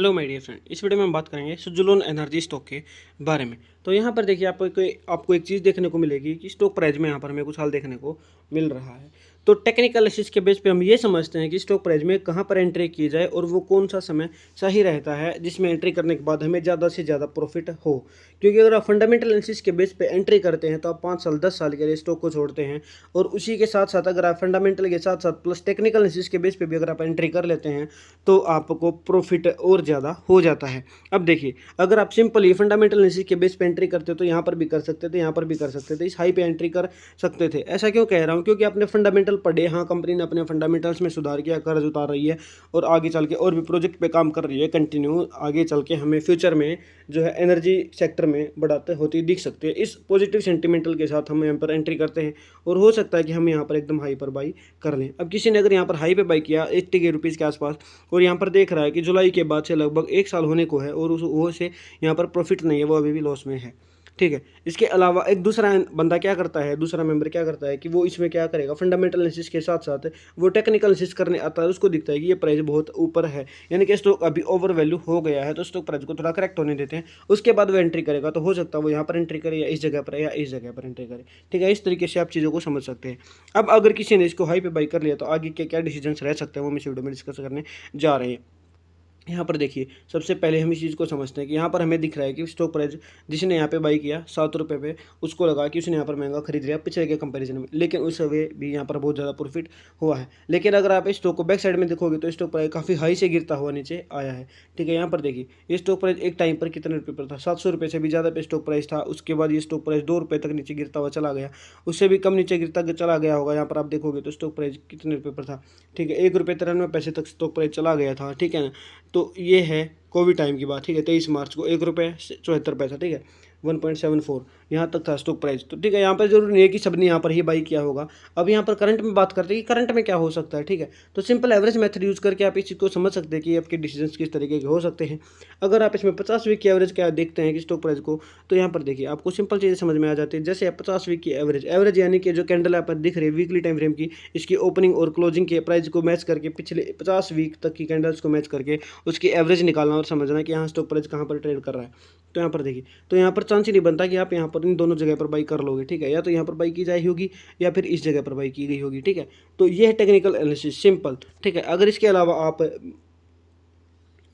Hello my dear friend, इस video में हम बात करेंगे सुजुलोन एनर्जी स्टॉक के बारे में। तो यहाँ पर देखिए आपको एक चीज़ देखने को मिलेगी कि स्टॉक प्राइस में यहाँ पर हमें कुछ हाल देखने को मिल रहा है। तो टेक्निकल एनालिसिस के बेस पे हम ये समझते हैं कि स्टॉक प्राइस में कहाँ पर एंट्री की जाए और वो कौन सा समय सही रहता है जिसमें एंट्री करने के बाद हमें ज़्यादा से ज़्यादा प्रॉफिट हो। क्योंकि अगर आप फंडामेंटल एनालिसिस के बेस पे एंट्री करते हैं तो आप 5 साल 10 साल के लिए स्टॉक को छोड़ते हैं, और उसी के साथ साथ अगर आप फंडामेंटल के साथ साथ प्लस टेक्निकल एनालिसिस के बेस पे भी अगर आप एंट्री कर लेते हैं तो आपको प्रॉफिट और ज़्यादा हो जाता है। अब देखिए, अगर आप सिंपली फंडामेंटल एनालिसिस के बेस पे एंट्री करते हो तो यहाँ पर भी कर सकते थे, यहाँ पर भी कर सकते थे, इस हाई पे एंट्री कर सकते थे। ऐसा क्यों कह रहा हूँ? क्योंकि आपने फंडामेंटल पढ़े, हाँ कंपनी ने अपने फंडामेंटल्स में सुधार किया, कर्ज उतार रही है और आगे चल के और भी प्रोजेक्ट पे काम कर रही है कंटिन्यू, आगे चल के हमें फ्यूचर में जो है एनर्जी सेक्टर में बढ़ाते होती दिख सकती है। इस पॉजिटिव सेंटिमेंटल के साथ हम यहाँ पर एंट्री करते हैं और हो सकता है कि हम यहाँ पर एकदम हाई पर बाई कर लें। अब किसी ने अगर यहाँ पर हाई पे बाई किया 80 रुपीज़ के आसपास और यहाँ पर देख रहा है कि जुलाई के बाद से लगभग 1 साल होने को है और उस वो से यहाँ पर प्रॉफिट नहीं है, वो अभी भी लॉस में है। ठीक है, इसके अलावा एक दूसरा बंदा क्या करता है, दूसरा मेंबर क्या करता है कि वो इसमें क्या करेगा, फंडामेंटल एनालिसिस के साथ साथ वो टेक्निकल एनालिसिस करने आता है। उसको दिखता है कि ये प्राइस बहुत ऊपर है, यानी कि स्टॉक अभी ओवर वैल्यू हो गया है, तो स्टॉक प्राइस को थोड़ा करेक्ट होने देते हैं, उसके बाद वो एंट्री करेगा। तो हो सकता है वो यहाँ पर एंट्री करे या इस जगह पर या इस जगह पर एंट्री करे। ठीक है, इस तरीके से आप चीज़ों को समझ सकते हैं। अब अगर किसी ने इसको हाई पे बाई कर लिया तो आगे के क्या डिसीजन रह सकते हैं वो हम इस वीडियो में डिस्कस करने जा रहे हैं। यहाँ पर देखिए, सबसे पहले हम इस चीज़ को समझते हैं कि यहाँ पर हमें दिख रहा है कि स्टॉक प्राइस जिसने यहाँ पे बाई किया 7 रुपये पे, उसको लगा कि उसने यहाँ पर महंगा खरीद लिया पिछले के कंपैरिजन में, लेकिन उस वे भी यहाँ पर बहुत ज़्यादा प्रॉफिट हुआ है। लेकिन अगर आप इस स्टॉक को बैक साइड में देखोगे तो स्टॉक प्राइस काफ़ी हाई से गिरता हुआ नीचे आया है। ठीक है, यहाँ पर देखिए ये स्टॉक प्राइस एक टाइम पर कितने रुपये पर था, 700 रुपये से भी ज़्यादा पे स्टॉक प्राइस था। उसके बाद ये स्टॉक प्राइस 2 रुपये तक नीचे गिरता हुआ चला गया, उससे भी कम नीचे गिरता चला गया होगा। यहाँ पर आप देखोगे तो स्टॉक प्राइस कितने रुपये पर था। ठीक है, 1 रुपये 93 पैसे तक स्टॉक प्राइस चला गया था। ठीक है ना, तो ये है कोविड टाइम की बात। ठीक है, 23 मार्च को 1 रुपये 74 पैसा। ठीक है, 1.74 यहाँ तक था स्टॉक प्राइस। तो ठीक है, यहाँ पर जरूर नहीं है कि सबने यहाँ पर ही बाई किया होगा। अब यहाँ पर करंट में बात करते हैं कि करंट में क्या हो सकता है। ठीक है, तो सिंपल एवरेज मेथड यूज़ करके आप इस चीज़ को समझ सकते हैं कि आपके डिसीजंस किस तरीके के हो सकते हैं। अगर आप इसमें 50 वीक की एवरेज क्या देखते हैं कि स्टॉक प्राइस को, तो यहाँ पर देखिए आपको सिंपल चीज़ें समझ में आ जाती है। जैसे 50 वीक की एवरेज यानी कि जो कैंडल आप दिख रही है वीकली टाइम फ्रेम की, इसकी ओपनिंग और क्लोजिंग के प्राइस को मैच करके पिछले 50 वीक तक की कैंडल्स को मैच करके उसकी एवरेज निकालना और समझना कि यहाँ स्टॉक प्राइस कहाँ पर ट्रेड कर रहा है। तो यहाँ पर देखिए, तो यहाँ पर चांस ही नहीं बनता कि आप यहाँ पर इन दोनों जगह पर बाई कर लोगे। ठीक है, या तो यहाँ पर बाई की जाई होगी या फिर इस जगह पर बाई की गई होगी। ठीक है, तो ये है टेक्निकल एनालिसिस सिंपल। ठीक है, अगर इसके अलावा आप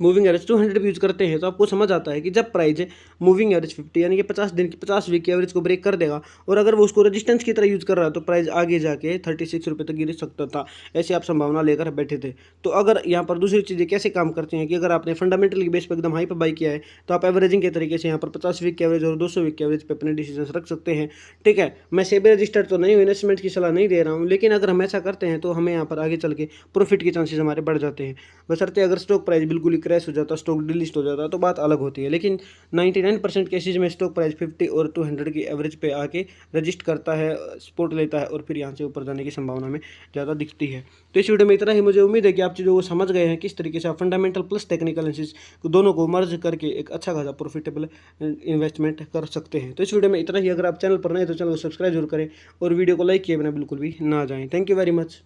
मूविंग एवरेज 200 भी यूज करते हैं तो आपको समझ आता है कि जब प्राइस मूविंग एवरेज 50 यानी कि 50 दिन की 50 वीक की एवरेज को ब्रेक कर देगा और अगर वो उसको रेजिस्टेंस की तरह यूज कर रहा है तो प्राइस आगे जाके 36 रुपये तक गिर सकता था। ऐसी आप संभावना लेकर बैठे थे। तो अगर यहाँ पर दूसरी चीज़ें कैसे काम करती हैं कि अगर आपने फंडामेंटल की बेस पर एकदम हाई पर बाई किया है तो आप एवरेजिंग के तरीके से यहाँ पर 50 वीक की एवरेज और 200 वीक की एवरेज पे अपने डिसीजन रख सकते हैं। ठीक है, मैं सेबी रजिस्टर्ड तो नहीं हूँ, इन्वेस्टमेंट की सलाह नहीं दे रहा हूँ, लेकिन अगर हम ऐसा करते हैं तो हमें यहाँ पर आगे चल के प्रॉफिट के चांसेस हमारे बढ़ जाते हैं। बशर्ते अगर स्टॉक प्राइस बिल्कुल ही क्रैश हो जाता, स्टॉक डिलिस्ट हो जाता है तो बात अलग होती है। लेकिन 99% केसेज में स्टॉक प्राइस 50 और 200 की एवरेज पे आके रजिस्ट करता है, सपोर्ट लेता है और फिर यहाँ से ऊपर जाने की संभावना में ज़्यादा दिखती है। तो इस वीडियो में इतना ही। मुझे उम्मीद है कि आप चीज़ों को समझ गए हैं किस तरीके से आप फंडामेंटल प्लस टेक्निकल एनालिसिस दोनों को मर्ज करके एक अच्छा खासा प्रॉफिटेबल इन्वेस्टमेंट कर सकते हैं। तो इस वीडियो में इतना ही। अगर आप चैनल पर नए तो चैनल को सब्सक्राइब जरूर करें और वीडियो को लाइक किए बिना बिल्कुल भी ना जाएं। Thank you very much.